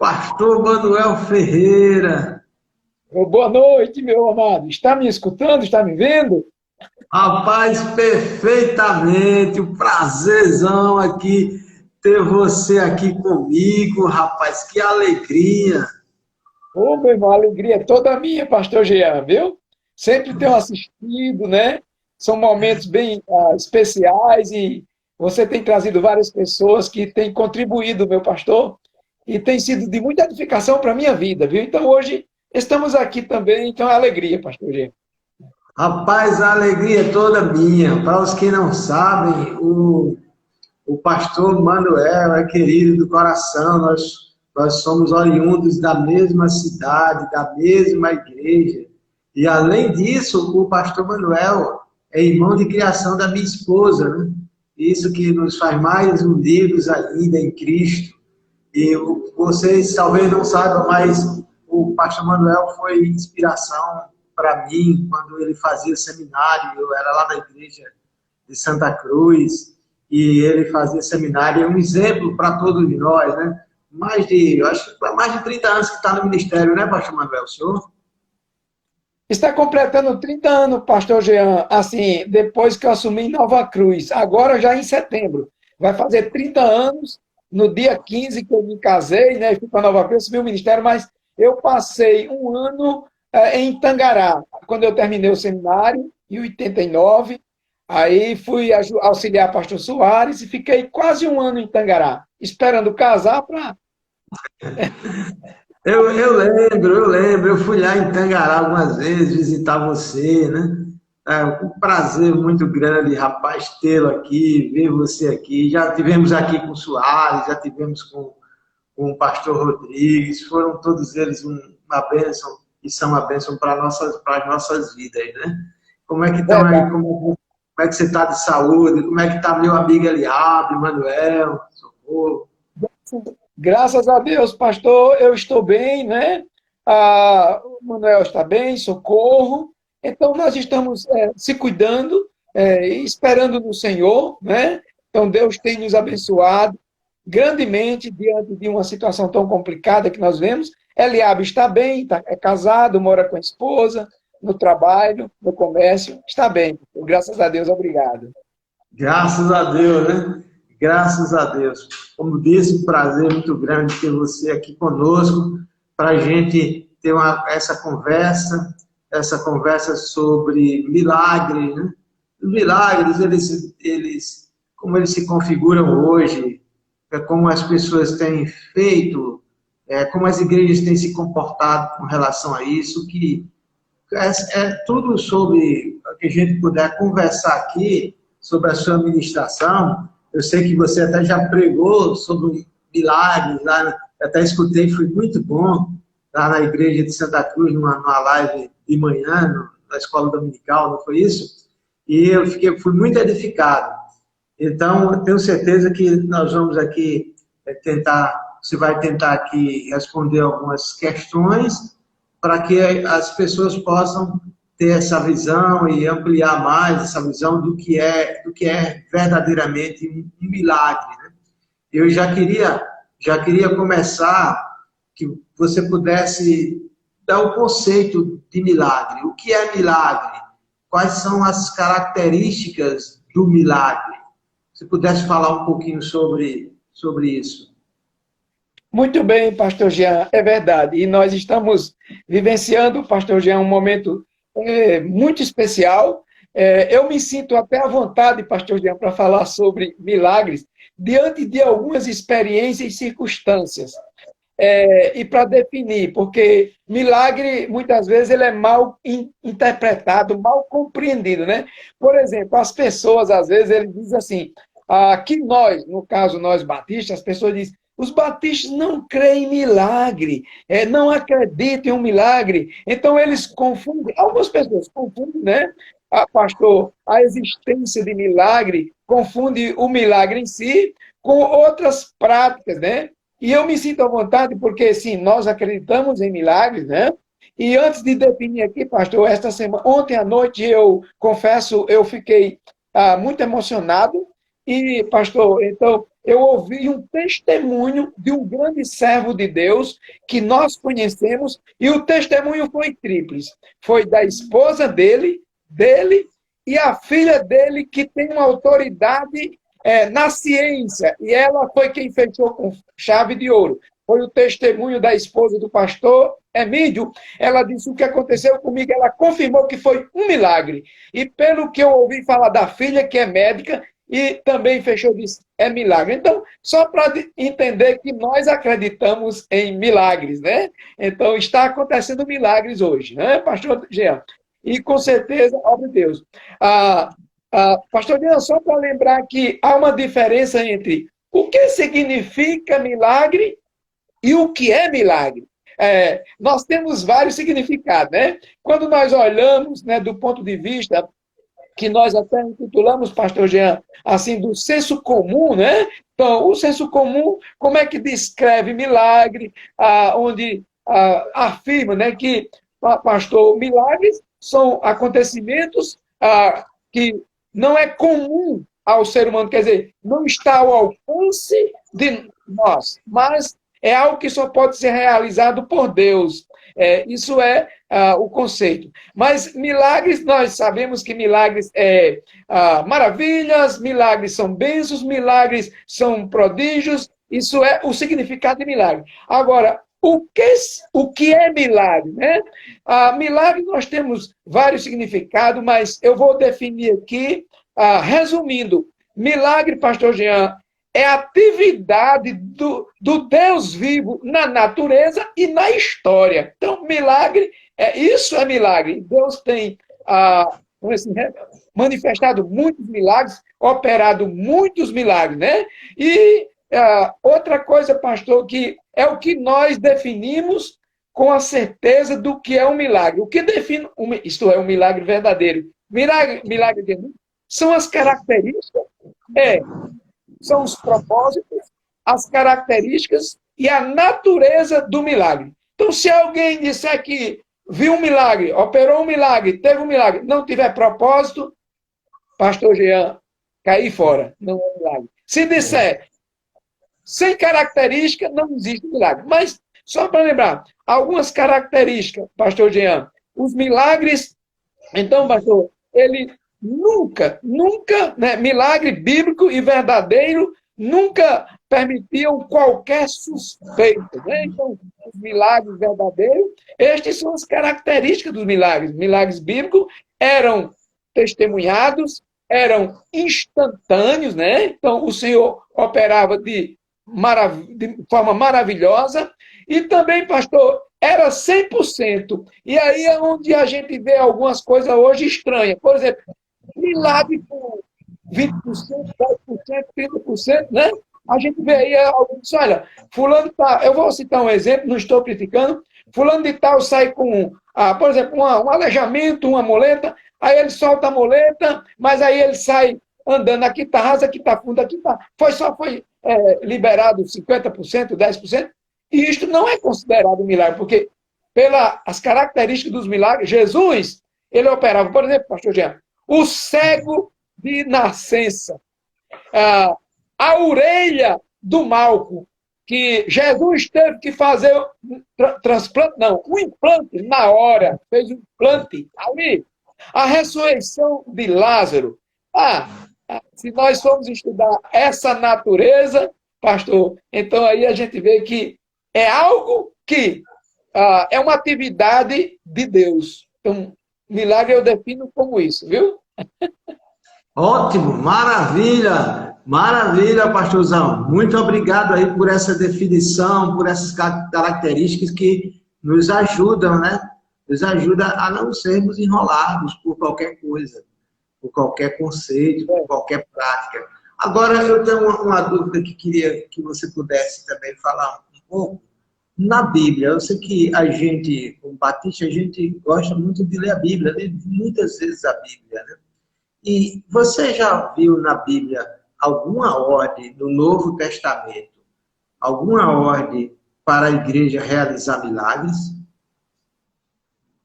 Pastor Manuel Ferreira. Boa noite, meu amado. Está me escutando? Está me vendo? Rapaz, perfeitamente. Um prazerzão aqui ter você aqui comigo, rapaz. Que alegria. Ô, meu irmão, a alegria é toda minha, pastor Jean, viu? Sempre tenho assistido, né? São momentos bem especiais e você tem trazido várias pessoas que têm contribuído, meu pastor, e tem sido de muita edificação para a minha vida, viu? Então, hoje estamos aqui também, então é alegria, pastor Jean. Rapaz, a alegria é toda minha. Para os que não sabem, o pastor Manuel é querido do coração. Nós somos oriundos da mesma cidade, da mesma igreja. E, além disso, o pastor Manuel é irmão de criação da minha esposa, né? Isso que nos faz mais unidos ainda em Cristo. E vocês talvez não saibam, mas o pastor Manuel foi inspiração para mim quando ele fazia seminário. Eu era lá na igreja de Santa Cruz e ele fazia seminário. É um exemplo para todos nós, né? Eu acho que mais de 30 anos que está no ministério, né, pastor Manuel? O senhor? Está completando 30 anos, pastor Jean, assim, depois que eu assumi em Nova Cruz, agora já em setembro. Vai fazer 30 anos, no dia 15 que eu me casei, né, e fui para Nova Cruz, assumi o ministério, mas eu passei um ano em Tangará, quando eu terminei o seminário, em 89, aí fui auxiliar pastor Soares e fiquei quase um ano em Tangará, esperando casar para... Eu lembro, eu fui lá em Tangará algumas vezes visitar você, né? É um prazer muito grande, rapaz, tê-lo aqui, ver você aqui. Já tivemos aqui com o Soares, já tivemos com o pastor Rodrigues, foram todos eles uma bênção e são uma bênção para as nossas vidas, né? Como é que estão aí? Como é que você está de saúde? Como é que está meu amigo Eliabe, Manuel, Socorro? Graças a Deus, pastor, eu estou bem, né? O Manuel está bem, socorro. Então, nós estamos se cuidando e esperando no Senhor, né? Então, Deus tem nos abençoado grandemente diante de uma situação tão complicada que nós vemos. Eliabe está bem, é casado, mora com a esposa, no trabalho, no comércio, está bem. Graças a Deus, obrigado. Graças a Deus, né? Graças a Deus. Como disse, um prazer muito grande ter você aqui conosco para a gente ter essa conversa sobre milagres, né? Os milagres, como eles se configuram hoje, como as pessoas têm feito, como as igrejas têm se comportado com relação a isso, que é tudo sobre o que a gente puder conversar aqui sobre a sua administração. Eu sei que você até já pregou sobre milagres lá, até escutei, foi muito bom, lá na igreja de Santa Cruz, numa live de manhã, na escola dominical, não foi isso? E fui muito edificado. Então, eu tenho certeza que nós vamos aqui você vai tentar aqui responder algumas questões para que as pessoas possam ter essa visão e ampliar mais essa visão do que é verdadeiramente um milagre, né? Eu já queria começar que você pudesse dar o conceito de milagre. O que é milagre? Quais são as características do milagre? Se pudesse falar um pouquinho sobre isso. Muito bem, pastor Jean, é verdade. E nós estamos vivenciando, pastor Jean, um momento muito especial. Eu me sinto até à vontade, pastor Jean, para falar sobre milagres, diante de algumas experiências e circunstâncias. E para definir, porque milagre, muitas vezes, ele é mal interpretado, mal compreendido, né? Por exemplo, as pessoas, às vezes, eles dizem assim, que nós, no caso, nós batistas, as pessoas dizem, os batistas não creem em milagre, não acreditam em um milagre. Então, eles confundem, algumas pessoas confundem, né? Pastor, a existência de milagre, confunde o milagre em si com outras práticas, né? E eu me sinto à vontade porque, sim, nós acreditamos em milagres, né? E antes de definir aqui, pastor, esta semana, ontem à noite, eu confesso, eu fiquei muito emocionado. E, pastor, então, eu ouvi um testemunho de um grande servo de Deus que nós conhecemos, e o testemunho foi tríplice. Foi da esposa dele e a filha dele, que tem uma autoridade na ciência, e ela foi quem fechou com chave de ouro. Foi o testemunho da esposa do pastor Emílio. Ela disse o que aconteceu comigo, ela confirmou que foi um milagre. E pelo que eu ouvi falar da filha, que é médica, e também fechou, disse, é milagre. Então, só para entender que nós acreditamos em milagres, né? Então, está acontecendo milagres hoje, né, pastor Jean? E com certeza, obra de Deus. Pastor Jean, só para lembrar que há uma diferença entre o que significa milagre e o que é milagre. Nós temos vários significados, né? Quando nós olhamos, né, do ponto de vista que nós até intitulamos, pastor Jean, assim, do senso comum, né? Então, o senso comum, como é que descreve milagre, onde afirma, né, que, pastor, milagres são acontecimentos que não é comum ao ser humano, quer dizer, não está ao alcance de nós, mas é algo que só pode ser realizado por Deus. Isso é o conceito. Mas milagres, nós sabemos que milagres é maravilhas, milagres são bênçãos, milagres são prodígios, isso é o significado de milagre. Agora, o que é milagre? Né? Milagre nós temos vários significados, mas eu vou definir aqui, resumindo, milagre, pastor Jean, é a atividade do Deus vivo na natureza e na história. Então, milagre, isso é milagre. Deus tem manifestado muitos milagres, operado muitos milagres, né? E outra coisa, pastor, que é o que nós definimos com a certeza do que é um milagre. O que define, isto é, um milagre verdadeiro? Milagre são as características, são os propósitos, as características e a natureza do milagre. Então, se alguém disser que viu um milagre, operou um milagre, teve um milagre, não tiver propósito, pastor Jean, cair fora, não é milagre. Se disser sem característica, não existe milagre. Mas, só para lembrar, algumas características, pastor Jean, os milagres, então, pastor, ele nunca, né, milagre bíblico e verdadeiro, nunca permitiam qualquer suspeita. Né? Então, os milagres verdadeiros, estas são as características dos milagres. Milagres bíblicos eram testemunhados, eram instantâneos, né? Então, o Senhor operava de forma maravilhosa, e também, pastor, era 100%. E aí é onde a gente vê algumas coisas hoje estranhas. Por exemplo, milagre com 20%, 10%, 30%, né? A gente vê aí alguém diz, olha, fulano tá, eu vou citar um exemplo, não estou criticando, fulano de tal sai com, por exemplo, um aleijamento, uma muleta, aí ele solta a muleta, mas aí ele sai andando, aqui está rasa, aqui está fundo, aqui está... Foi liberado 50%, 10%, e isto não é considerado um milagre, porque pelas características dos milagres, Jesus, ele operava, por exemplo, pastor Jean, o cego de nascença, a orelha do Malco, que Jesus teve que fazer transplante, não, um implante na hora, fez um implante ali. A ressurreição de Lázaro. Se nós formos estudar essa natureza, pastor, então aí a gente vê que é algo que é uma atividade de Deus. Então, milagre eu defino como isso, viu? Ótimo, maravilha, maravilha, pastorzão. Muito obrigado aí por essa definição, por essas características que nos ajudam, né? Nos ajuda a não sermos enrolados por qualquer coisa, por qualquer conceito, por qualquer prática. Agora, eu tenho uma dúvida que queria que você pudesse também falar um pouco. Na Bíblia, eu sei que a gente, como batista, a gente gosta muito de ler a Bíblia, lê muitas vezes a Bíblia, né? E você já viu na Bíblia alguma ordem no Novo Testamento, alguma ordem para a igreja realizar milagres?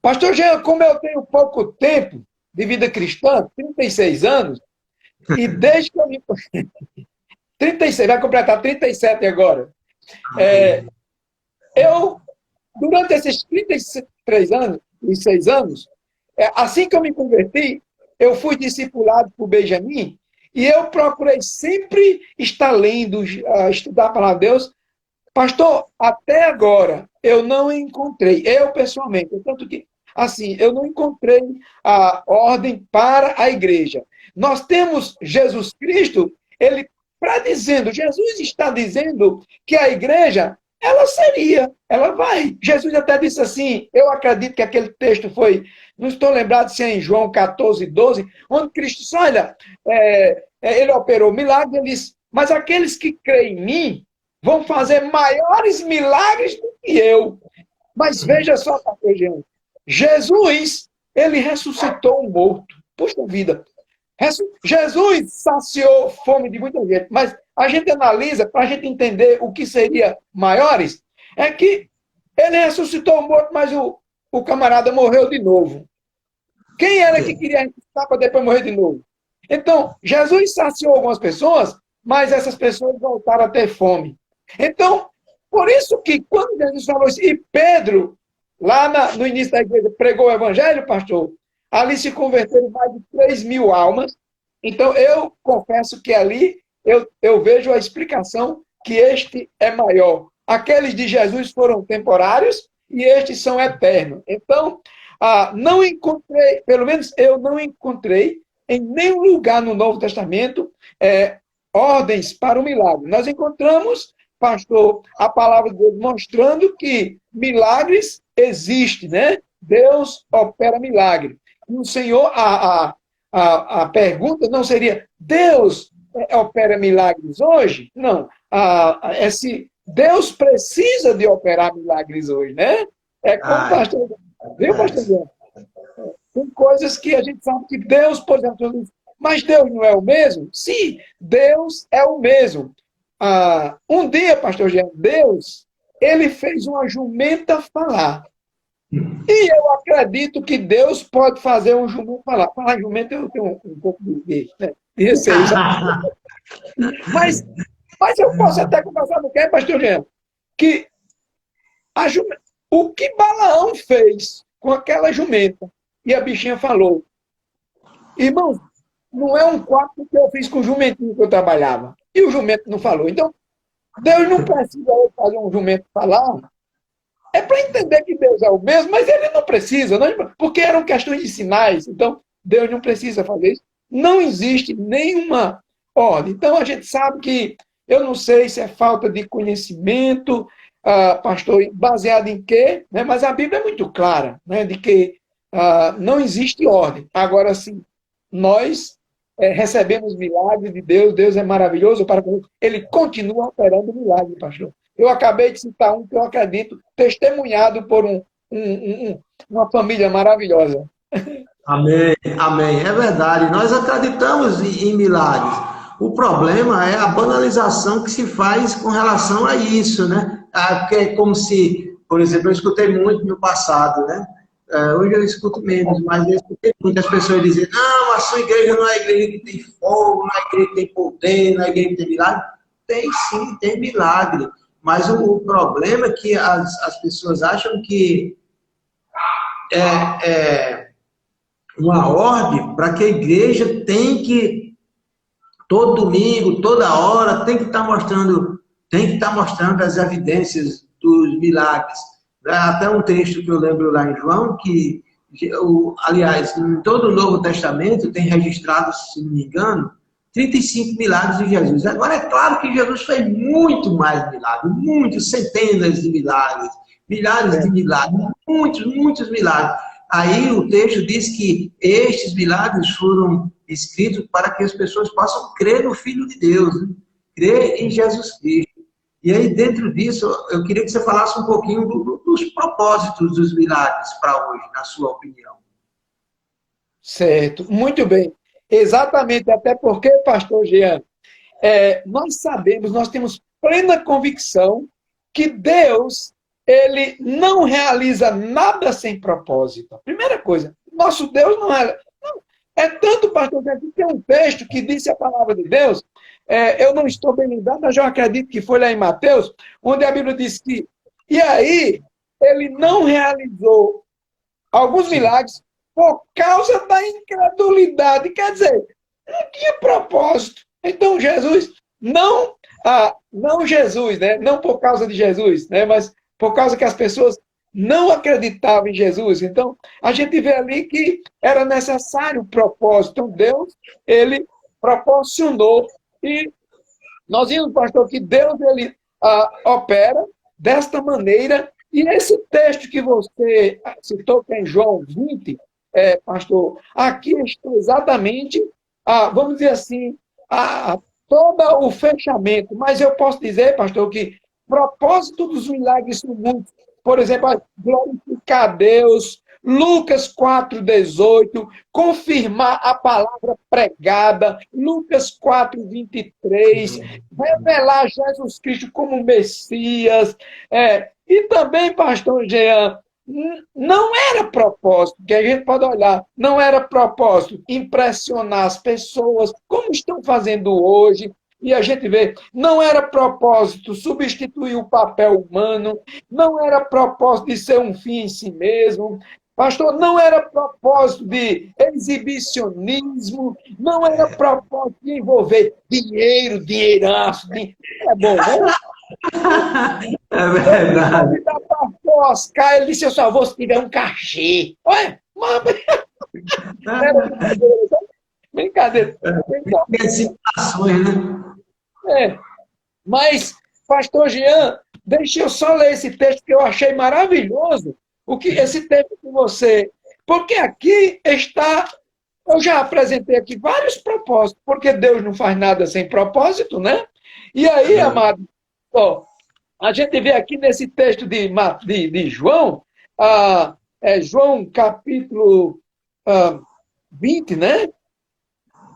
Pastor Jean, como eu tenho pouco tempo de vida cristã, 36 anos, e desde que eu me, 36, vai completar 37 agora. Eu, durante esses 33 anos, e 6 anos, assim que eu me converti, eu fui discipulado por Benjamin, e eu procurei sempre estar lendo, estudar a palavra de Deus. Pastor, até agora, eu não encontrei, eu pessoalmente, tanto que, assim, eu não encontrei a ordem para a igreja. Nós temos Jesus Cristo, ele predizendo, Jesus está dizendo que a igreja, ela vai. Jesus até disse assim, eu acredito que aquele texto foi, não estou lembrado se é em João 14, 12, onde Cristo disse, olha, ele operou milagres, ele disse, mas aqueles que creem em mim vão fazer maiores milagres do que eu. Mas veja só, pastor Jean, Jesus, ele ressuscitou um morto. Puxa vida, Jesus saciou fome de muita gente, mas a gente analisa, para a gente entender o que seria maiores, é que ele ressuscitou o morto, mas o camarada morreu de novo. Quem era que queria ressuscitar para depois morrer de novo? Então, Jesus saciou algumas pessoas, mas essas pessoas voltaram a ter fome. Então, por isso que quando Jesus falou isso, e Pedro, lá no início da igreja, pregou o evangelho, pastor, ali se converteram mais de 3.000 almas. Então, eu confesso que ali eu vejo a explicação que este é maior. Aqueles de Jesus foram temporários e estes são eternos. Então, não encontrei, pelo menos eu não encontrei em nenhum lugar no Novo Testamento ordens para o milagre. Nós encontramos, pastor, a palavra de Deus mostrando que milagres existem, né? Deus opera milagre. E o Senhor, a pergunta não seria, Deus opera milagres hoje? Não. É se Deus precisa de operar milagres hoje, né? É como o pastor... Viu, pastor? Tem coisas que a gente sabe que Deus, por exemplo, mas Deus não é o mesmo? Sim, Deus é o mesmo. Um dia, pastor Jean, Deus, ele fez uma jumenta falar. E eu acredito que Deus pode fazer um jumento falar. Falar jumento eu tenho um pouco de né? Mas eu posso até conversar com quem, pastor Jean? Que o que Balaão fez com aquela jumenta, e a bichinha falou, irmão, não é um quarto que eu fiz com o jumentinho que eu trabalhava. E o jumento não falou. Então, Deus não precisa fazer um jumento falar. É para entender que Deus é o mesmo, mas ele não precisa, não, porque eram questões de sinais. Então, Deus não precisa fazer isso. Não existe nenhuma ordem. Então, a gente sabe que, eu não sei se é falta de conhecimento, pastor, baseado em quê, né? Mas a Bíblia é muito clara, né? De que não existe ordem. Agora, sim, nós recebemos milagres de Deus, Deus é maravilhoso, ele continua operando milagre, pastor. Eu acabei de citar um que eu acredito, testemunhado por uma família maravilhosa. Amém, amém. É verdade, nós acreditamos em milagres. O problema é a banalização que se faz com relação a isso, né? Porque é como se, por exemplo, eu escutei muito no passado, né? Hoje eu escuto menos, mas eu escutei muitas pessoas dizendo, não, a sua igreja não é a igreja que tem fogo, não é a igreja que tem poder, não é a igreja que tem milagre. Tem sim, tem milagre. Mas o problema é que as pessoas acham que é uma ordem para que a igreja tem que, todo domingo, toda hora, tem que estar mostrando as evidências dos milagres. Até um texto que eu lembro lá em João, que, aliás, em todo o Novo Testamento tem registrado, se não me engano, 35 milagres de Jesus. Agora, é claro que Jesus fez muito mais milagres, muitos, centenas de milagres, milhares de milagres, muitos milagres. Aí o texto diz que estes milagres foram escritos para que as pessoas possam crer no Filho de Deus, né? Crer em Jesus Cristo. E aí, dentro disso, eu queria que você falasse um pouquinho dos propósitos dos milagres para hoje, na sua opinião. Certo, muito bem. Exatamente, até porque, pastor Jean, nós sabemos, nós temos plena convicção que Deus, ele não realiza nada sem propósito. Primeira coisa, nosso Deus não é tanto, pastor Jean, que tem um texto que disse a palavra de Deus, eu não estou bem lembrado, mas eu acredito que foi lá em Mateus, onde a Bíblia diz que, e aí, ele não realizou alguns Sim. milagres por causa da incredulidade. Quer dizer, não tinha propósito. Então, Jesus, não Jesus, né? Não por causa de Jesus, né? Mas por causa que as pessoas não acreditavam em Jesus. Então, a gente vê ali que era necessário o propósito. Então, Deus, ele proporcionou. E nós vimos, pastor, que Deus, ele opera desta maneira. E esse texto que você citou, que é em João 20, pastor, aqui está exatamente, vamos dizer assim, todo o fechamento. Mas eu posso dizer, pastor, que o propósito dos milagres são muitos. Por exemplo, glorificar a Deus, Lucas 4,18, confirmar a palavra pregada, Lucas 4,23, revelar Jesus Cristo como Messias. E também, pastor Jean, não era propósito, que a gente pode olhar, não era propósito impressionar as pessoas, como estão fazendo hoje, e a gente vê, não era propósito substituir o papel humano, não era propósito de ser um fim em si mesmo, pastor, não era propósito de exibicionismo, não era propósito de envolver dinheiro, dinheiraço, é bom, né? É Eu fui verdade. convidado para o Oscar, ele disse, eu só vou se tiver um cachê. Olha, uma era brincadeira, sabe? Brincadeira. Então, Tem situações, né? é. Mas, pastor Jean, deixa eu só ler esse texto que eu achei maravilhoso. Esse texto que você... Porque aqui está... Eu já apresentei aqui vários propósitos, porque Deus não faz nada sem propósito, né? E aí, amado, ó, a gente vê aqui nesse texto de João, João capítulo 20, né?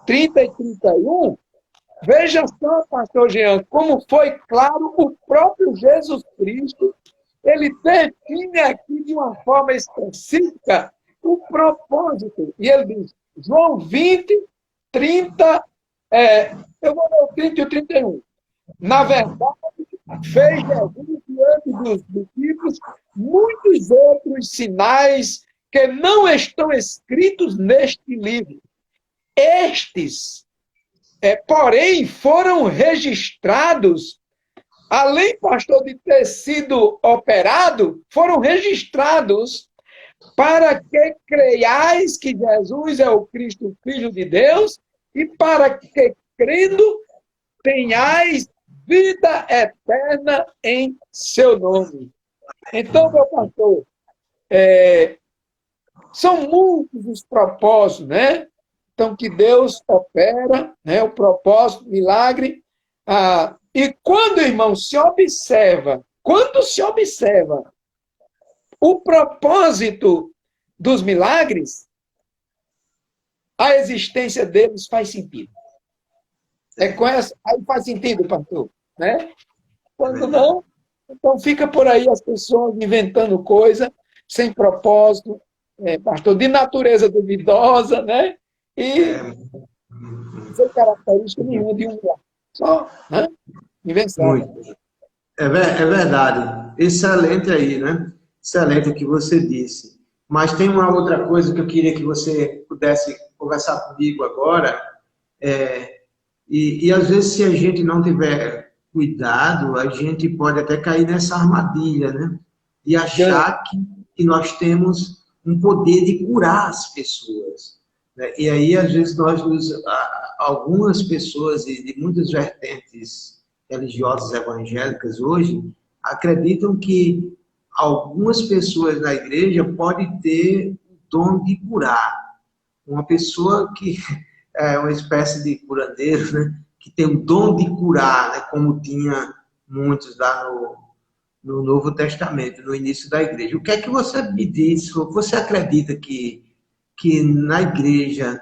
30 e 31. Veja só, pastor Jean, como foi claro o próprio Jesus Cristo, ele define aqui de uma forma específica o propósito. E ele diz, João 20, 30, eu vou ler o 30 e o 31. Na verdade, fez Jesus diante dos discípulos muitos outros sinais que não estão escritos neste livro. Estes, porém, foram registrados, além, pastor, de ter sido operado, foram registrados para que creiais que Jesus é o Cristo, Filho de Deus, e para que, crendo, tenhais vida eterna em seu nome. Então, meu pastor, são muitos os propósitos, né? Então, que Deus opera, né? O propósito, milagre. E quando, irmão, quando se observa o propósito dos milagres, a existência deles faz sentido. Aí faz sentido, pastor, né? Quando não, então fica por aí as pessoas inventando coisa sem propósito, pastor, de natureza duvidosa, né? E sem característica nenhuma de um milagre. Só, né? Invenção. Muito. É verdade. Excelente aí, né? Excelente o que você disse. Mas tem uma outra coisa que eu queria que você pudesse conversar comigo agora. E às vezes, se a gente não tiver cuidado, a gente pode até cair nessa armadilha, né? De achar que nós temos um poder de curar as pessoas, né? E aí, às vezes, algumas pessoas de muitas vertentes religiosas evangélicas hoje acreditam que algumas pessoas na igreja podem ter o dom de curar. Uma pessoa que é uma espécie de curandeiro, né? Que tem o dom de curar, né? Como tinha muitos lá no Novo Testamento, no início da igreja. O que é que você me diz? Você acredita que na igreja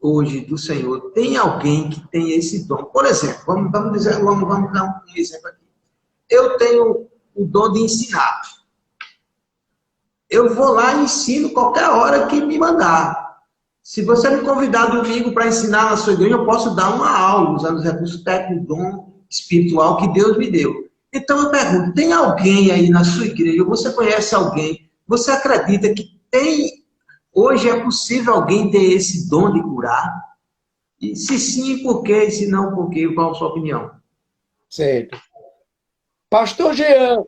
hoje do Senhor tem alguém que tem esse dom? Por exemplo, vamos dar um exemplo aqui. Eu tenho o dom de ensinar. Eu vou lá e ensino qualquer hora que me mandar. Se você me convidar domingo para ensinar na sua igreja, eu posso dar uma aula usando os recursos técnicos, dom espiritual que Deus me deu. Então eu pergunto, tem alguém aí na sua igreja, ou você conhece alguém, você acredita que hoje é possível alguém ter esse dom de curar? E se sim, por quê? E se não, por quê? Qual a sua opinião? Certo. Pastor Jean,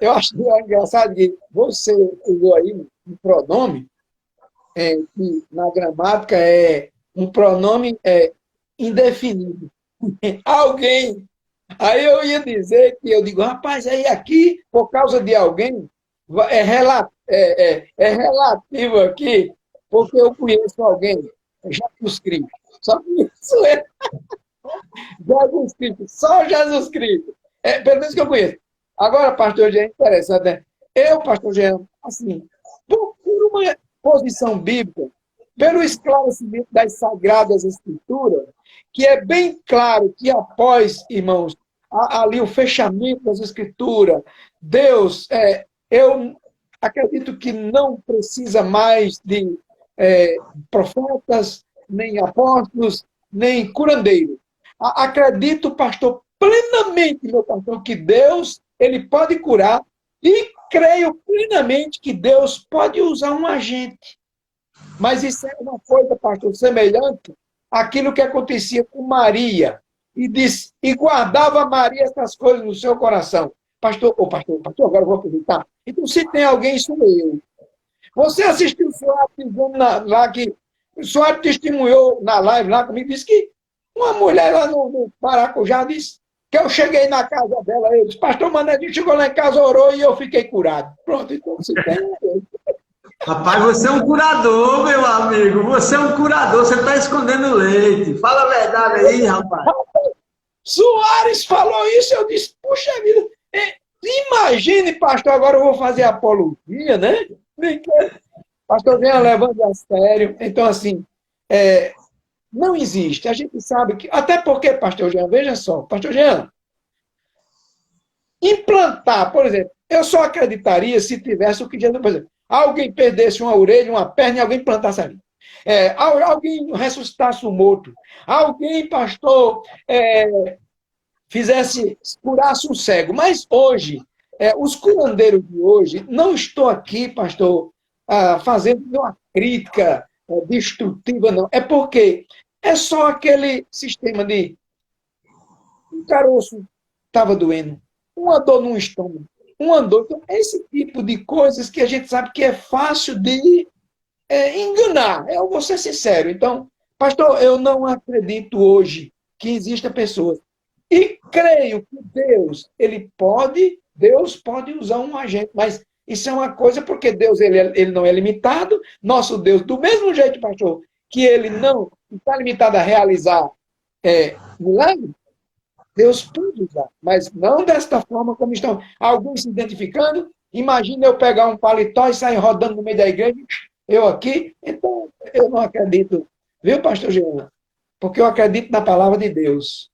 eu acho engraçado que você usou aí um pronome, que na gramática é um pronome indefinido. Alguém. Aí eu ia dizer que eu digo, rapaz, aí aqui, por causa de alguém, é relativo aqui, porque eu conheço alguém, Jesus Cristo. Só conheço ele, Jesus Cristo, só Jesus Cristo. Pelo menos que eu conheço. Agora, pastor Jean, é interessante, né? Eu, pastor Jean, assim, por uma posição bíblica, pelo esclarecimento das Sagradas Escrituras, que é bem claro que após, irmãos, ali o fechamento das Escrituras, Deus, eu acredito que não precisa mais de profetas, nem apóstolos, nem curandeiros. Acredito, pastor, plenamente, meu pastor, que Deus, ele pode curar, e creio plenamente que Deus pode usar um agente. Mas isso é uma coisa, pastor, semelhante àquilo que acontecia com Maria. E guardava Maria essas coisas no seu coração. Pastor, agora eu vou aproveitar. Então, se tem alguém, sou eu. Você assistiu o Soares dizendo lá que o Soares testemunhou na live lá comigo, disse que uma mulher lá no Maracujá disse que eu cheguei na casa dela, eu disse, pastor Manedinho chegou lá em casa, orou e eu fiquei curado. Pronto, então se tem. Rapaz, você é um curador, meu amigo. Você é um curador, você está escondendo leite. Fala a verdade aí, rapaz. Soares falou isso, eu disse, puxa vida, imagine, pastor, agora eu vou fazer apologia, né? Pastor venha levando a sério. Então, assim, não existe. A gente sabe que, até porque, pastor Jean, veja só, pastor Jean, implantar, por exemplo, eu só acreditaria se tivesse o que Jesus, por exemplo, alguém perdesse uma orelha, uma perna e alguém plantasse ali. Alguém ressuscitasse um morto. Alguém, pastor, curasse um cego. Mas hoje, os curandeiros de hoje, não estou aqui, pastor, fazendo uma crítica destrutiva, não. É porque é só aquele sistema de um caroço estava doendo, uma dor no estômago, uma dor. Então, esse tipo de coisas que a gente sabe que é fácil de enganar. Eu vou ser sincero. Então, pastor, eu não acredito hoje que existam pessoas. E creio que Deus pode usar um agente, mas isso é uma coisa porque Deus ele não é limitado. Nosso Deus, do mesmo jeito, pastor, que ele não está limitado a realizar milagre, Deus pode usar, mas não desta forma como estão alguns se identificando. Imagina eu pegar um paletó e sair rodando no meio da igreja, eu aqui. Então, eu não acredito, viu, pastor Jean? Porque eu acredito na palavra de Deus.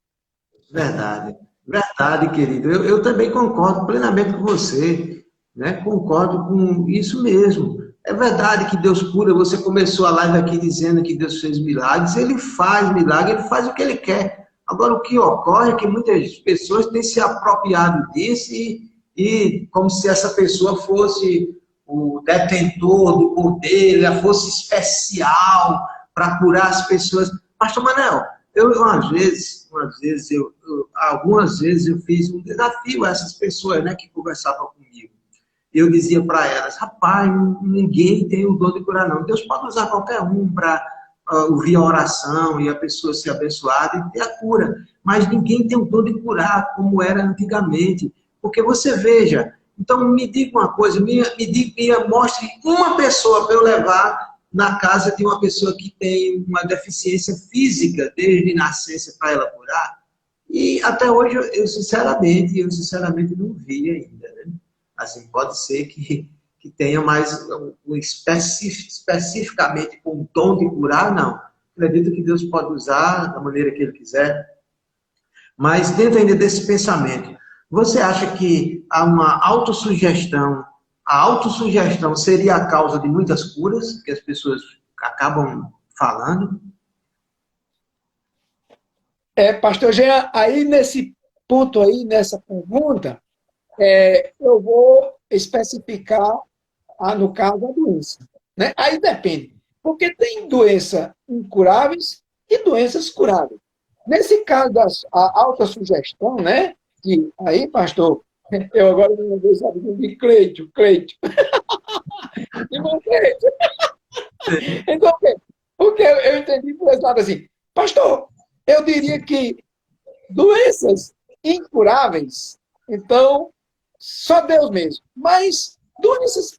Verdade, verdade, querido. Eu também concordo plenamente com você, né? Concordo com isso mesmo. É verdade que Deus cura. Você começou a live aqui dizendo que Deus fez milagres. Ele faz milagre, ele faz o que ele quer. Agora, o que ocorre é que muitas pessoas têm se apropriado disso e como se essa pessoa fosse o detentor do poder, ela fosse especial para curar as pessoas. Pastor Manel, algumas vezes eu fiz um desafio a essas pessoas, né, que conversavam comigo. Eu dizia para elas, rapaz, ninguém tem o dom de curar, não. Deus pode usar qualquer um para ouvir a oração e a pessoa ser abençoada e ter a cura. Mas ninguém tem o dom de curar como era antigamente. Porque você veja, então me diga uma coisa, me mostre uma pessoa para eu levar na casa de uma pessoa que tem uma deficiência física desde nascença para ela curar. E até hoje eu sinceramente não vi ainda, né? Assim, pode ser que tenha mais especificamente com o dom de curar, não. Acredito que Deus pode usar da maneira que Ele quiser. Mas dentro ainda desse pensamento, você acha que há uma autossugestão? A autossugestão seria a causa de muitas curas que as pessoas acabam falando? Pastor Jean, aí nesse ponto aí, nessa pergunta, eu vou especificar, no caso, a doença. Né? Aí depende. Porque tem doenças incuráveis e doenças curáveis. Nesse caso da autossugestão, né? Que aí, pastor, eu agora não vou saber de Cleito. Irmão Cleito. Então, o que eu entendi por esse lado assim, pastor, eu diria que doenças incuráveis, então, só Deus mesmo. Mas doenças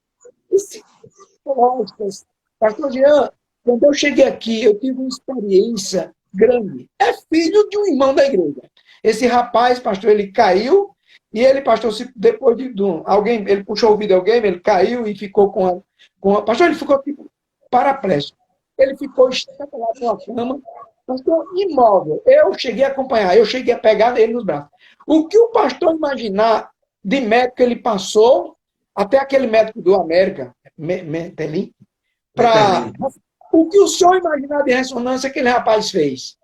psicológicas, pastor Jean, quando eu cheguei aqui, eu tive uma experiência grande. É filho de um irmão da igreja. Esse rapaz, pastor, ele caiu, e ele, pastor, depois alguém, ele puxou o videogame, ele caiu e ficou pastor, ele ficou tipo paraplégico. Ele ficou estatelado numa cama, pastor, imóvel. Eu cheguei a acompanhar, eu cheguei a pegar ele nos braços. O que o pastor imaginar de médico ele passou, até aquele médico do América, Metelin, o que o senhor imaginar de ressonância aquele rapaz fez?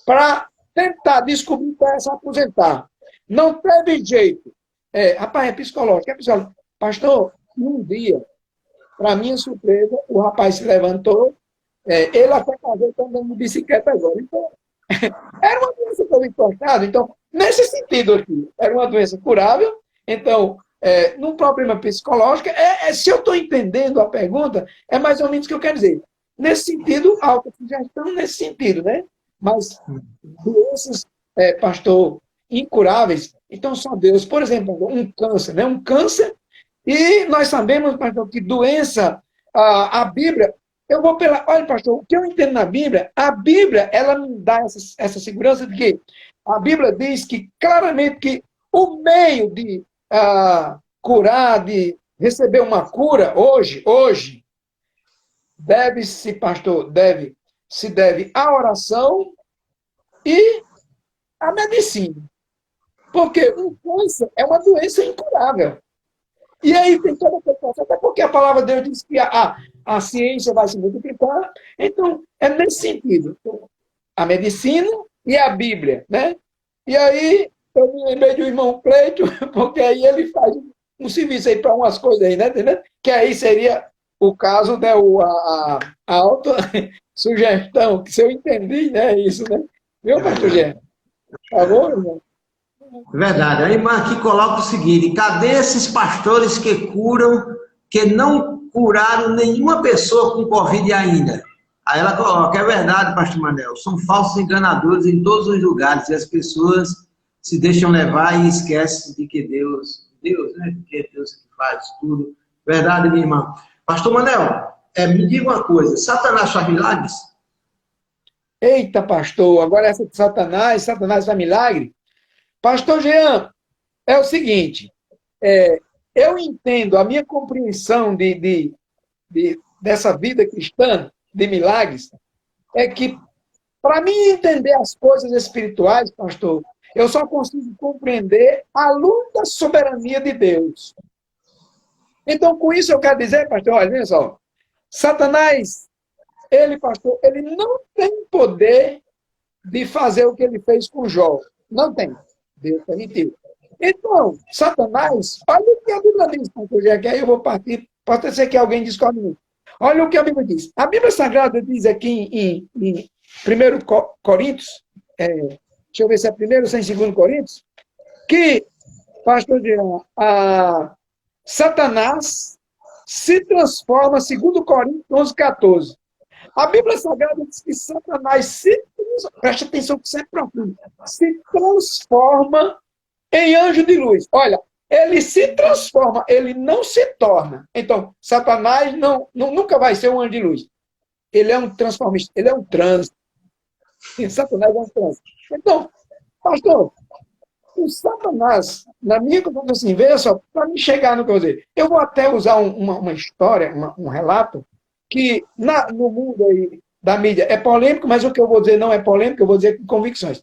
Para tentar descobrir para se aposentar. Não teve jeito. Rapaz, é psicológico. Pastor, um dia, para minha surpresa, o rapaz se levantou, ele até casou, está andando de bicicleta agora. Então, era uma doença que eu encostado. Então, nesse sentido aqui, era uma doença curável. Então, num problema psicológico, se eu estou entendendo a pergunta, é mais ou menos o que eu quero dizer. Nesse sentido, autossugestão nesse sentido, né? Mas doenças, pastor, incuráveis, então só Deus. Por exemplo, um câncer, né? Um câncer, e nós sabemos, pastor, que doença, a Bíblia, olha, pastor, o que eu entendo na Bíblia, a Bíblia, ela me dá essa segurança de que a Bíblia diz que claramente que o meio de curar, de receber uma cura, hoje, deve-se, pastor, se deve à oração e à medicina. Porque o câncer é uma doença incurável. E aí tem toda a preocupação, até porque a palavra de Deus diz que a ciência vai se multiplicar. Então, é nesse sentido. A medicina e a Bíblia, né? E aí, eu me lembrei do irmão Cleito, porque aí ele faz um serviço aí para umas coisas aí, né? Entendeu? Que aí seria o caso, né? A autossugestão, que se eu entendi, né? Isso, né? Viu, pastor Gé? Tá bom, irmão? Verdade. A irmã aqui coloca o seguinte: cadê esses pastores que curam, que não curaram nenhuma pessoa com Covid ainda? Aí ela coloca: é verdade, pastor Manel, são falsos enganadores em todos os lugares, e as pessoas se deixam levar e esquecem de que Deus, né? Que é Deus que faz tudo. Verdade, minha irmã. Pastor Manel, me diga uma coisa: Satanás faz milagres? Eita, pastor, agora essa de Satanás faz milagre? Pastor Jean, é o seguinte, eu entendo, a minha compreensão dessa vida cristã, de milagres, é que, para mim entender as coisas espirituais, pastor, eu só consigo compreender a luz da soberania de Deus. Então, com isso eu quero dizer, pastor, olha, veja só, Satanás, pastor, ele não tem poder de fazer o que ele fez com Jó. Não tem. Deus permitiu. Então, Satanás, olha o que a Bíblia diz, pastor, já que aí eu vou partir, pode ser que alguém discorde de mim. Olha o que a Bíblia diz. A Bíblia Sagrada diz aqui em 1 Coríntios, deixa eu ver se é primeiro ou se é em 2 Coríntios, que, pastor Jean, Satanás se transforma, segundo Coríntios 11:14. A Bíblia Sagrada diz que Satanás preste atenção que isso é profundo, se transforma em anjo de luz. Olha, ele se transforma, ele não se torna. Então, Satanás nunca vai ser um anjo de luz. Ele é um transformista, ele é um trânsito. Satanás é um trânsito. Então, pastor, o Satanás, na minha concepção, assim, veja só, para me chegar no que eu vou dizer, eu vou até usar uma história, um relato, que no mundo aí da mídia é polêmico, mas o que eu vou dizer não é polêmico, eu vou dizer com convicções.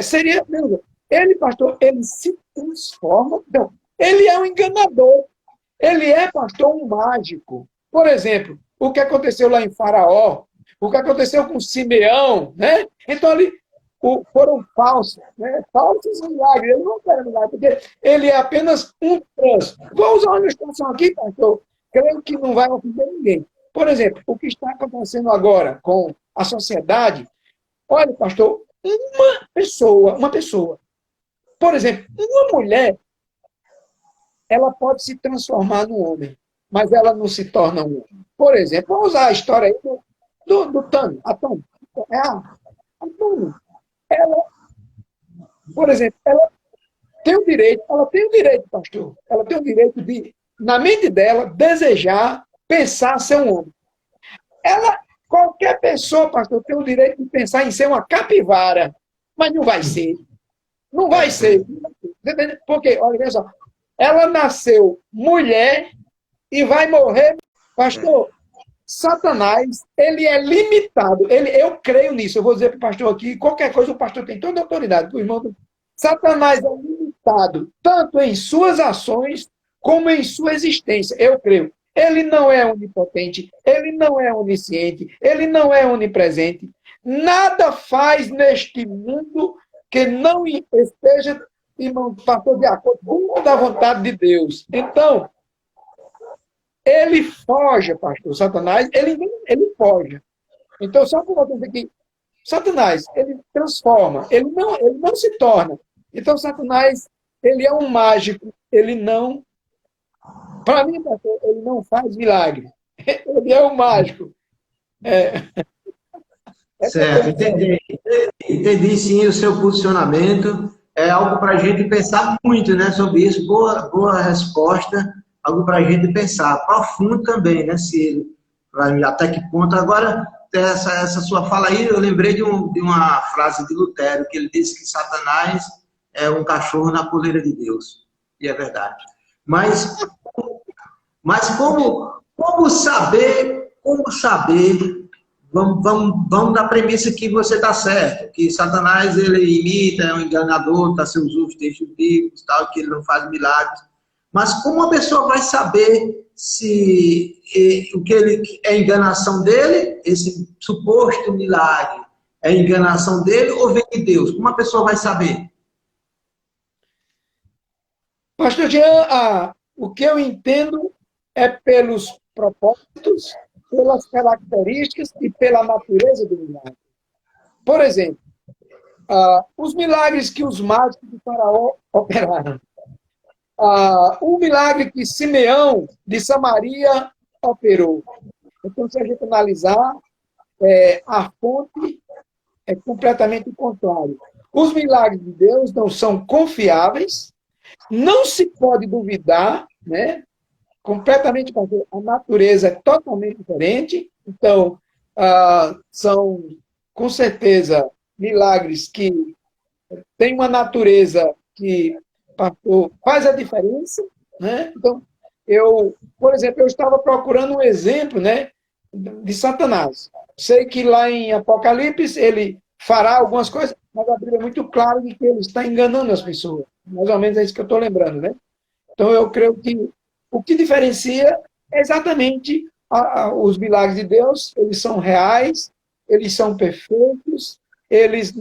Seria, ele, pastor, ele se transforma, então, ele é um enganador, ele é, pastor, um mágico. Por exemplo, o que aconteceu lá em Faraó, o que aconteceu com Simeão, né? Então, ali foram falsos, né? Falsos milagres. Ele não era milagre, porque ele é apenas um trânsito. Vou usar uma ilustração aqui, pastor. Creio que não vai ofender ninguém. Por exemplo, o que está acontecendo agora com a sociedade, olha, pastor, uma pessoa, por exemplo, uma mulher, ela pode se transformar num homem, mas ela não se torna um homem. Por exemplo, vamos usar a história aí do Tânia, a Tânia. A Tânia, ela, por exemplo, ela tem o direito, pastor, ela tem o direito de, na mente dela, desejar, pensar ser um homem. Qualquer pessoa, pastor, tem o direito de pensar em ser uma capivara, mas não vai ser. Não vai ser. Porque, olha só, ela nasceu mulher e vai morrer. Pastor, Satanás, ele é limitado. Eu creio nisso. Eu vou dizer para o pastor aqui, qualquer coisa o pastor tem toda a autoridade. O irmão, Satanás é limitado tanto em suas ações como em sua existência. Eu creio. Ele não é onipotente, ele não é onisciente, ele não é onipresente. Nada faz neste mundo que não esteja, irmão, pastor, de acordo com a vontade de Deus. Então, ele foge, pastor, Satanás, ele foge. Então, só que eu vou dizer aqui, Satanás, ele transforma, ele não se torna. Então, Satanás, ele é um mágico, ele não... Para mim, pastor, ele não faz milagre. Ele é um mágico. Certo, entendi sim o seu posicionamento. É algo para a gente pensar muito, né, sobre isso. Boa resposta, algo para a gente pensar. Profundo também, né, se até que ponto. Agora, essa sua fala aí, eu lembrei de uma frase de Lutero, que ele disse que Satanás é um cachorro na coleira de Deus. E é verdade. Mas como saber, vamos da premissa que você está certo, que Satanás ele imita, é um enganador, está seus usos textos bíblicos, tal, que ele não faz milagres. Mas como a pessoa vai saber se o que ele é enganação dele, esse suposto milagre, é enganação dele ou vem de Deus? Como a pessoa vai saber? Pastor Jean, o que eu entendo é pelos propósitos, pelas características e pela natureza do milagre. Por exemplo, os milagres que os mágicos de Faraó operaram. O milagre que Simeão de Samaria operou. Então, se a gente analisar, a fonte é completamente contrária. Os milagres de Deus não são confiáveis, não se pode duvidar, né? Completamente, a natureza é totalmente diferente. Então, são, com certeza, milagres que têm uma natureza que faz a diferença, né? Então, por exemplo, eu estava procurando um exemplo, né, de Satanás. Sei que lá em Apocalipse ele fará algumas coisas, mas a Bíblia é muito clara de que ele está enganando as pessoas. Mais ou menos é isso que eu estou lembrando, né? Então, eu creio que o que diferencia é exatamente os milagres de Deus. Eles são reais, eles são perfeitos, eles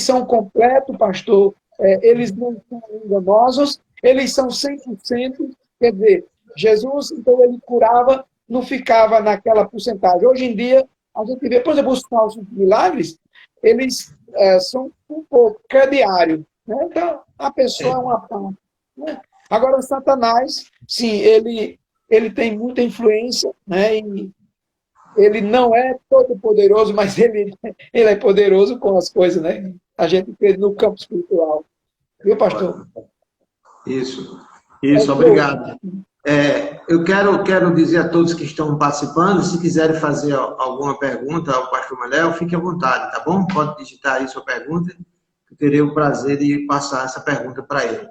são completos, pastor, eles não são enganosos, eles são 100%, quer dizer, Jesus, então, ele curava, não ficava naquela porcentagem. Hoje em dia, a gente vê, por exemplo, os falsos milagres, eles são um pouco crediário, né? Então, a pessoa é uma parte, né? Agora, Satanás, sim, ele tem muita influência, né? E ele não é todo poderoso, mas ele é poderoso com as coisas, né? A gente crê no campo espiritual. Viu, pastor? Isso, obrigado. Eu quero dizer a todos que estão participando, se quiserem fazer alguma pergunta ao pastor Manel, fique à vontade, tá bom? Pode digitar aí sua pergunta, eu terei o prazer de passar essa pergunta para ele.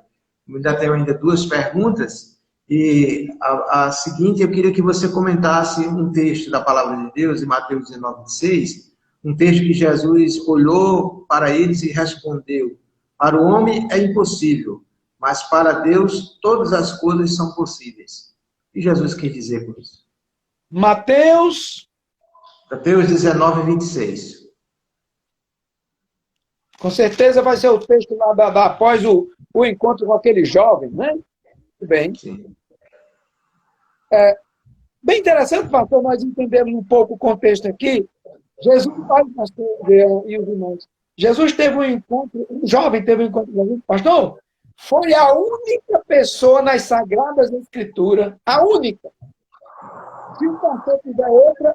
Eu ainda tenho duas perguntas, e a seguinte, eu queria que você comentasse um texto da Palavra de Deus, em Mateus 19:6, um texto que Jesus olhou para eles e respondeu: para o homem é impossível, mas para Deus todas as coisas são possíveis. O que Jesus quis dizer com isso? Mateus... Mateus 19, 26. Com certeza vai ser o texto lá após o encontro com aquele jovem, né? Muito bem. Sim. Bem interessante, pastor, nós entendemos um pouco o contexto aqui. Jesus, pastor, e os irmãos, Jesus teve um encontro, um jovem teve um encontro com Jesus. Pastor, foi a única pessoa nas Sagradas Escrituras, a única. Se o pastor tiver outra,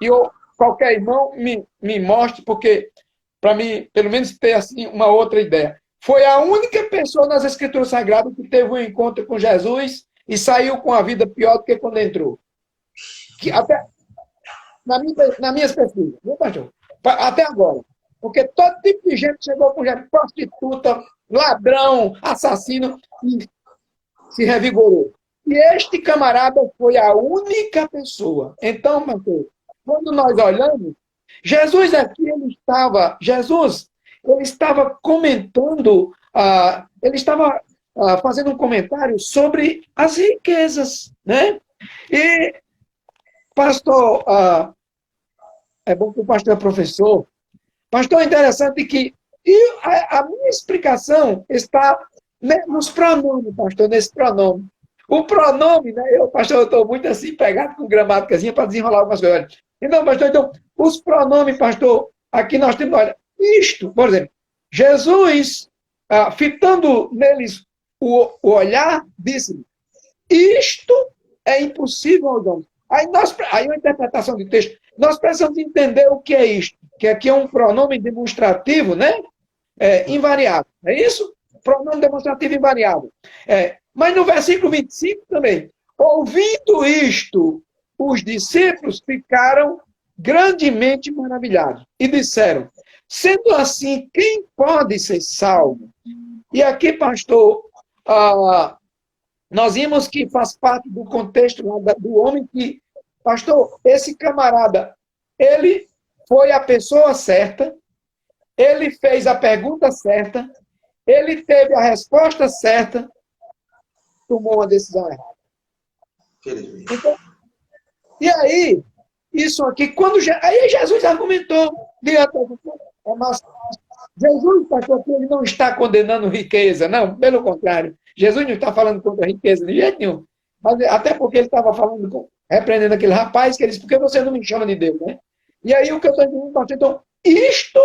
e qualquer irmão me mostre, porque para mim, pelo menos, ter assim, uma outra ideia. Foi a única pessoa nas Escrituras Sagradas que teve um encontro com Jesus e saiu com a vida pior do que quando entrou. Que até na minhas pesquisas, viu, pastor? Até agora. Porque todo tipo de gente chegou com gente, prostituta, ladrão, assassino, e se revigorou. E este camarada foi a única pessoa. Então, pastor, quando nós olhamos, Jesus estava comentando, ele estava fazendo um comentário sobre as riquezas, né? E, pastor, é bom que o pastor é professor. Pastor, é interessante que a minha explicação está nos pronomes, pastor, nesse pronome. O pronome, né? Pastor, eu estou muito assim, pegado com gramáticazinha para desenrolar algumas coisas. Então, pastor, os pronomes, pastor, aqui nós temos, olha, isto, por exemplo, Jesus, fitando neles o olhar, disse, isto é impossível aos homens. Aí uma interpretação de texto, nós precisamos entender o que é isto, que aqui é um pronome demonstrativo, né? Invariável, é isso? Pronome demonstrativo invariável. Mas no versículo 25 também, ouvindo isto, os discípulos ficaram grandemente maravilhados e disseram, sendo assim, quem pode ser salvo? E aqui, pastor, nós vimos que faz parte do contexto do homem que, pastor, esse camarada, ele foi a pessoa certa, ele fez a pergunta certa, ele teve a resposta certa, tomou uma decisão errada. Então, e aí, isso aqui, aí Jesus argumentou, mas Jesus, pastor, ele não está condenando riqueza, não, pelo contrário. Jesus não está falando contra a riqueza de jeito nenhum. Mas, até porque ele estava falando, repreendendo aquele rapaz, que ele disse, por que você não me chama de Deus, né? E aí o que eu estou dizendo, pastor, então, isto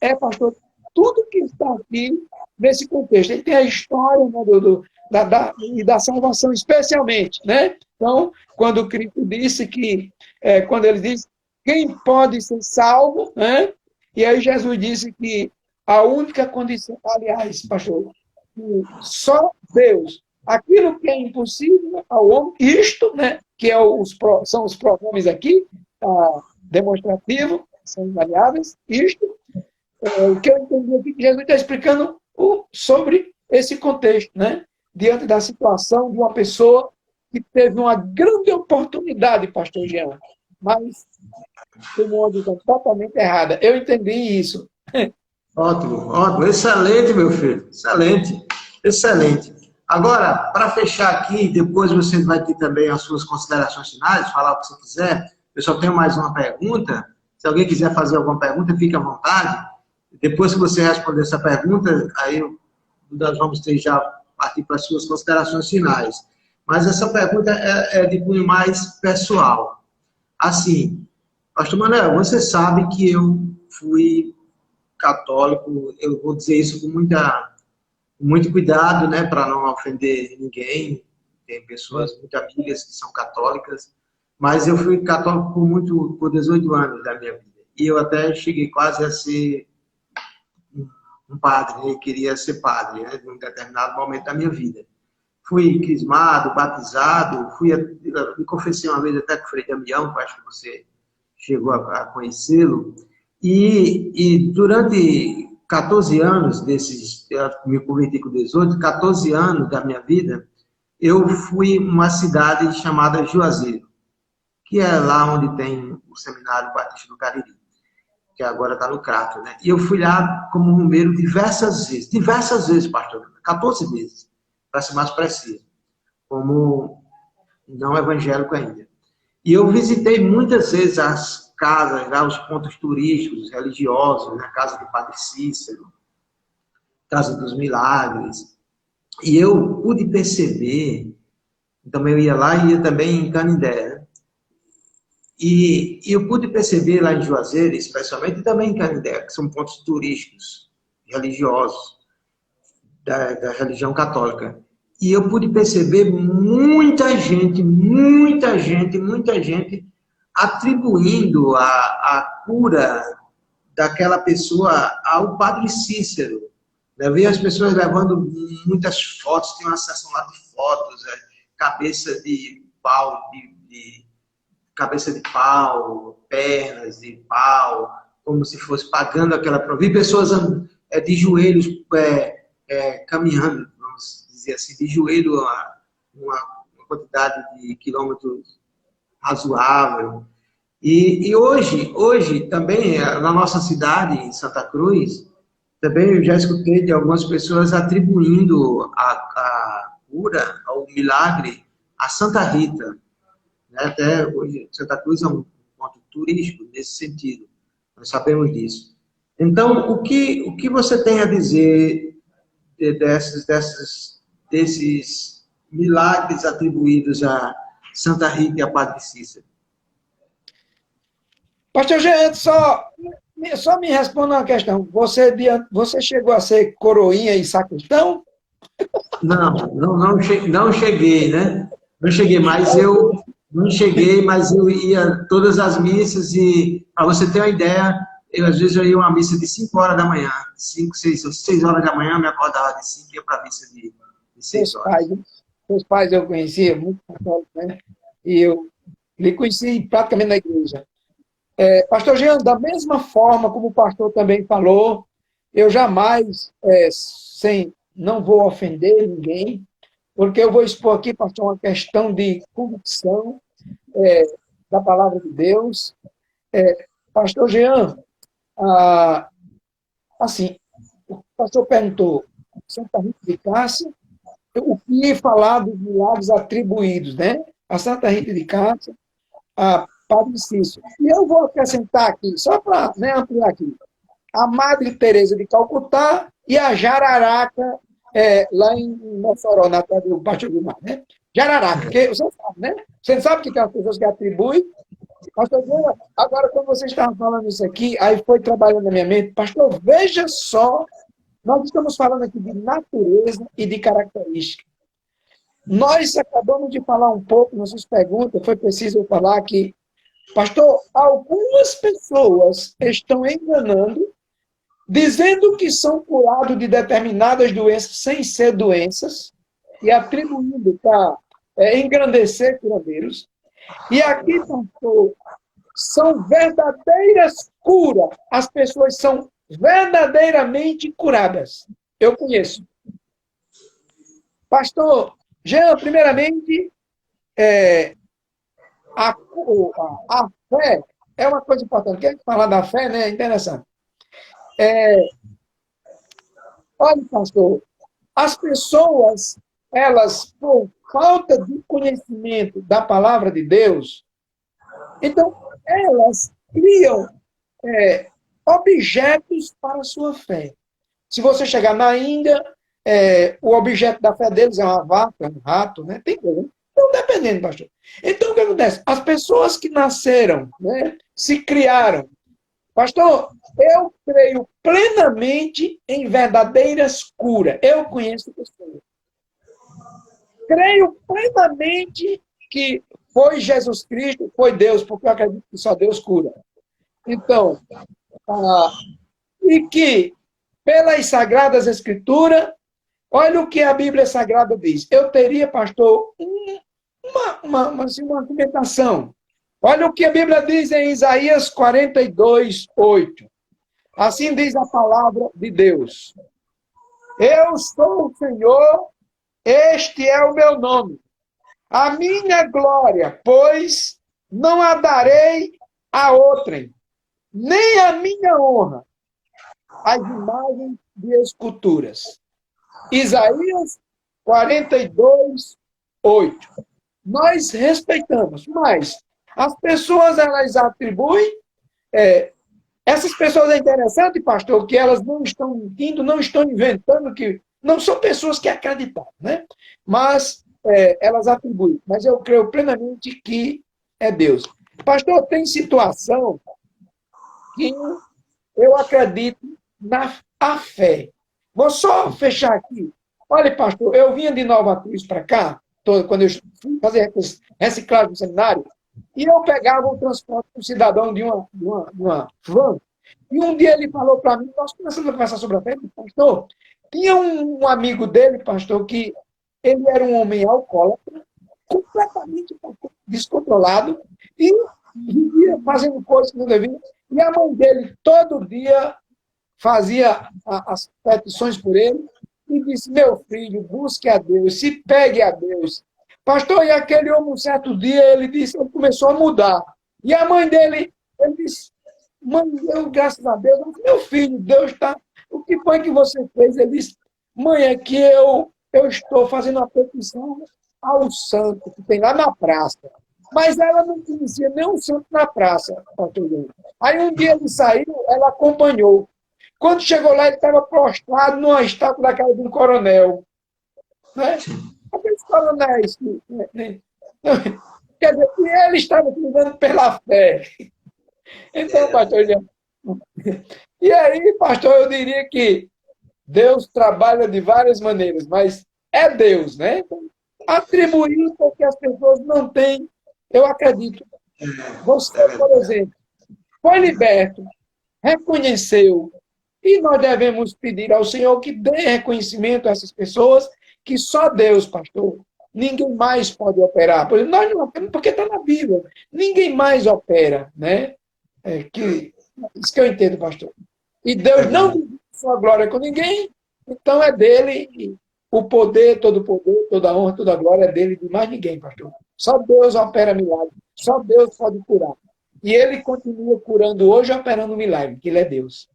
é, pastor, tudo que está aqui nesse contexto. Ele tem a história, né, da salvação, especialmente, né? Então, quando Cristo disse que, quando ele diz, quem pode ser salvo, né? E aí Jesus disse que a única condição, aliás, pastor, só Deus, aquilo que é impossível ao homem, isto, né? Que são os pronomes aqui, demonstrativo, são invariáveis, isto, o que eu entendi aqui, que Jesus está explicando sobre esse contexto, né? Diante da situação de uma pessoa que teve uma grande oportunidade, pastor Jean, mas tomou uma decisão totalmente errada. Eu entendi isso. Ótimo, ótimo. Excelente, meu filho. Excelente, excelente. Agora, para fechar aqui, depois você vai ter também as suas considerações finais, falar o que você quiser. Eu só tenho mais uma pergunta. Se alguém quiser fazer alguma pergunta, fique à vontade. Depois que você responder essa pergunta, aí nós vamos ter já partir para as suas considerações finais. Mas essa pergunta é de cunho mais pessoal. Assim, pastor Manuel, você sabe que eu fui católico, eu vou dizer isso com muito cuidado, né, para não ofender ninguém. Tem pessoas, muito amigas que são católicas, mas eu fui católico por 18 anos da minha vida. E eu até cheguei quase a ser um padre, eu queria ser padre, né, em um determinado momento da minha vida. Fui crismado, batizado, me confessei uma vez até com o Frei Damião, que acho que você chegou a conhecê-lo, e durante 14 anos eu me converti com 18, 14 anos da minha vida, eu fui uma cidade chamada Juazeiro, que é lá onde tem o Seminário Batista do Cariri, que agora está no Crato, né? E eu fui lá como romeiro diversas vezes, pastor, 14 vezes, para ser mais preciso, como não evangélico ainda. E eu visitei muitas vezes as casas, lá, os pontos turísticos, religiosos, né? Casa do Padre Cícero, Casa dos Milagres. E eu pude perceber, também eu ia lá e ia também em Canindé, né? E eu pude perceber lá em Juazeiro, especialmente, e também em Canindé, que são pontos turísticos, religiosos, da religião católica. E eu pude perceber muita gente atribuindo a cura daquela pessoa ao Padre Cícero. Eu vi as pessoas levando muitas fotos, tem uma sessão lá de fotos, cabeça de pau, cabeça de pau, pernas de pau, como se fosse pagando aquela prova. Vi pessoas de joelhos caminhando, vamos dizer assim, de joelho a uma quantidade de quilômetros razoável. E hoje também, na nossa cidade, em Santa Cruz, também eu já escutei de algumas pessoas atribuindo a cura, ao milagre, a Santa Rita. Né? Até hoje, Santa Cruz é um ponto turístico nesse sentido. Nós sabemos disso. Então, o que você tem a dizer desses milagres atribuídos a Santa Rita e a Padre Cícero? Pastor Jean, só me responda uma questão. Você chegou a ser coroinha e sacristão? Não cheguei, né? Não cheguei, mas eu ia todas as missas e, para você ter uma ideia, às vezes eu ia uma missa de 5 horas da manhã, 6 horas da manhã, eu me acordava de 5 e ia para a missa de 6 horas. Seus pais eu conhecia, muito católicos, né? E eu lhe conheci praticamente na igreja. Pastor Jean, da mesma forma como o pastor também falou, eu jamais, não vou ofender ninguém, porque eu vou expor aqui, pastor, uma questão de convicção da palavra de Deus. Pastor Jean, assim, o pastor perguntou, Santa Rita de Cássia, o que falar dos milagres atribuídos, né? A Santa Rita de Cássia, a Padre Cícero. E eu vou acrescentar aqui, só para ampliar aqui, a Madre Teresa de Calcutá e a Jararaca, lá em Mossoró, na terra do Pastor Guimar, né? Jararaca, porque você sabe, né? Você sabe que tem as pessoas que atribuem. Pastor, agora, quando você estava falando isso aqui, aí foi trabalhando na minha mente, pastor, veja só, nós estamos falando aqui de natureza e de característica. Nós acabamos de falar um pouco nas suas perguntas, foi preciso eu falar que, pastor, algumas pessoas estão enganando, dizendo que são curados de determinadas doenças sem ser doenças, e atribuindo para engrandecer curandeiros. E aqui, pastor, são verdadeiras curas. As pessoas são verdadeiramente curadas. Eu conheço. Pastor Jean, primeiramente, a fé é uma coisa importante. Quer falar da fé, né? É interessante. Olha, pastor, as pessoas, elas, por falta de conhecimento da palavra de Deus, então, elas criam objetos para a sua fé. Se você chegar na Índia, o objeto da fé deles é uma vaca, um rato, né? Tem coisa. Então, dependendo, pastor. Então, o que acontece? As pessoas que nasceram, né, se criaram. Pastor, eu creio plenamente em verdadeiras curas. Eu conheço pessoas. Creio plenamente que foi Jesus Cristo, foi Deus, porque eu acredito que só Deus cura. Então, e que, pelas Sagradas Escrituras, olha o que a Bíblia Sagrada diz. Eu teria, pastor, uma argumentação. Olha o que a Bíblia diz em Isaías 42, 8. Assim diz a palavra de Deus. Eu sou o Senhor, este é o meu nome. A minha glória, pois, não a darei a outrem, nem a minha honra às imagens de esculturas. Isaías 42, 8. Nós respeitamos, mas As pessoas, elas atribuem... essas pessoas é interessante, pastor, que elas não estão mentindo, não estão inventando, que não são pessoas que acreditaram, né? Mas elas atribuem. Mas eu creio plenamente que é Deus. Pastor, tem situação que eu acredito na a fé. Vou só fechar aqui. Olha, pastor, eu vinha de Nova Cruz para cá, quando eu fui fazer reciclagem no seminário, e eu pegava o transporte do cidadão de uma van, e um dia ele falou para mim, nós começamos a conversar sobre a fé, pastor, tinha um amigo dele, pastor, que ele era um homem alcoólatra, completamente descontrolado, e vivia fazendo coisas que não devia, e a mãe dele todo dia fazia as petições por ele, e disse, meu filho, busque a Deus, se pegue a Deus. Pastor, e aquele homem, um certo dia, ele começou a mudar. E a mãe dele, ele disse, mãe, eu, graças a Deus, eu disse, meu filho, Deus está... O que foi que você fez? Ele disse, mãe, é que eu estou fazendo uma petição ao santo, que tem lá na praça. Mas ela não conhecia nenhum santo na praça, pastor. Aí um dia ele saiu, ela acompanhou. Quando chegou lá, ele estava prostrado numa estátua daquela de um coronel. Né? Aqueles coronéis. Quer dizer, que ele estava vivendo pela fé. Então, pastor, e aí, pastor, eu diria que Deus trabalha de várias maneiras, mas é Deus, né? Então, atribuir porque as pessoas não têm, eu acredito. Você, por exemplo, foi liberto, reconheceu, e nós devemos pedir ao Senhor que dê reconhecimento a essas pessoas, que só Deus, pastor, ninguém mais pode operar. Por exemplo, nós não operamos porque está na Bíblia. Ninguém mais opera, né? Isso que eu entendo, pastor. E Deus não divide sua glória com ninguém, então é dele. E o poder, toda a honra, toda a glória é dele, de mais ninguém, pastor. Só Deus opera milagre. Só Deus pode curar. E ele continua curando hoje, operando milagre, que ele é Deus.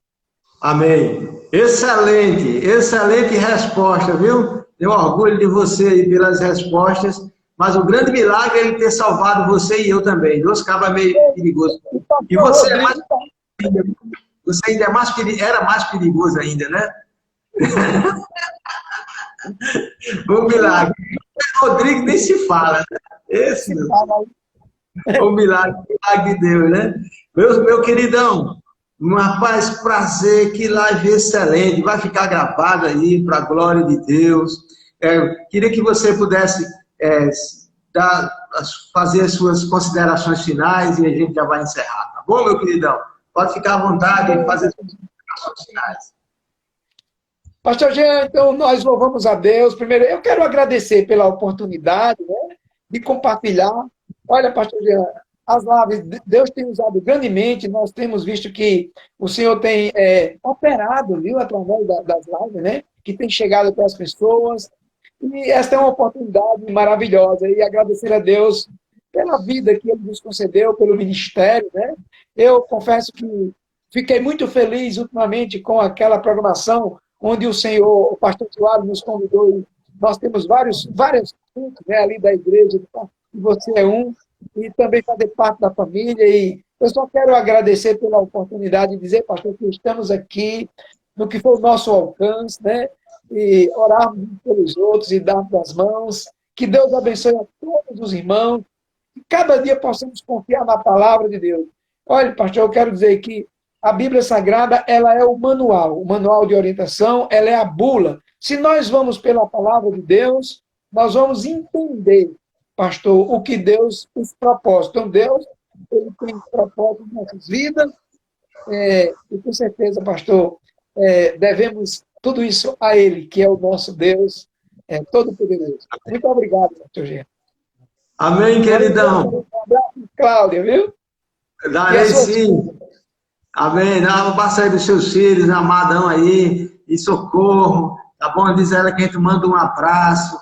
Amém. Excelente, excelente resposta, viu? Tenho orgulho de você aí pelas respostas, mas o grande milagre é ele ter salvado você e eu também. Dois cabas meio perigoso. E você é mais perigoso. Você ainda é era mais perigoso ainda, né? O milagre. O Rodrigo nem se fala, né? Esse, o milagre de Deus, né? Meu queridão, rapaz, prazer, que live excelente, vai ficar gravado aí para a glória de Deus. Queria que você pudesse fazer as suas considerações finais e a gente já vai encerrar, tá bom, meu queridão? Pode ficar à vontade e fazer as suas considerações finais. Pastor Jean, então nós louvamos a Deus. Primeiro, eu quero agradecer pela oportunidade, né, de compartilhar. Olha, pastor Jean, as lives, Deus tem usado grandemente, nós temos visto que o Senhor tem operado, viu, através das lives, né, que tem chegado para as pessoas, e esta é uma oportunidade maravilhosa, e agradecer a Deus pela vida que Ele nos concedeu, pelo ministério, né. Eu confesso que fiquei muito feliz ultimamente com aquela programação onde o pastor Tiago nos convidou, e nós temos vários cultos, né, ali da igreja, e você é um, e também fazer parte da família, e eu só quero agradecer pela oportunidade de dizer, pastor, que estamos aqui no que for o nosso alcance, né, e orarmos pelos outros e darmos as mãos, que Deus abençoe a todos os irmãos, que cada dia possamos confiar na palavra de Deus. Olha, pastor, eu quero dizer que a Bíblia Sagrada, ela é o manual de orientação, ela é a bula. Se nós vamos pela palavra de Deus, nós vamos entender, pastor, o que Deus nos propôs. Então, Deus, ele tem propósito nas nossas vidas, e com certeza, pastor, devemos tudo isso a Ele, que é o nosso Deus, todo-poderoso. Muito obrigado, pastor Jean. Amém, queridão. Um abraço, Cláudia, viu? Darei sim. Amém. Dá um passo aí dos seus filhos, amadão aí, e socorro. Tá bom? Diz ela que a gente manda um abraço.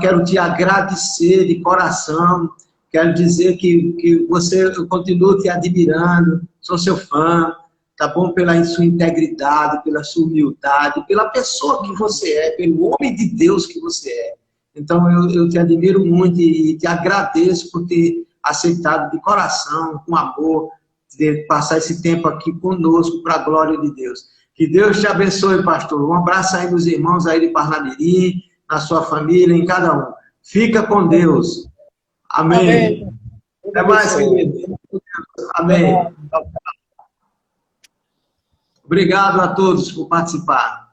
Quero te agradecer de coração. Quero dizer que eu continuo te admirando. Sou seu fã. Tá bom? Pela sua integridade, pela sua humildade, pela pessoa que você é, pelo homem de Deus que você é. Então, eu te admiro muito e te agradeço por ter aceitado de coração, com amor, de passar esse tempo aqui conosco para a glória de Deus. Que Deus te abençoe, pastor. Um abraço aí dos irmãos aí de Parnamirim, na sua família, em cada um. Fica com Deus. Amém. Amém. Até mais, querido. Amém. Obrigado a todos por participar.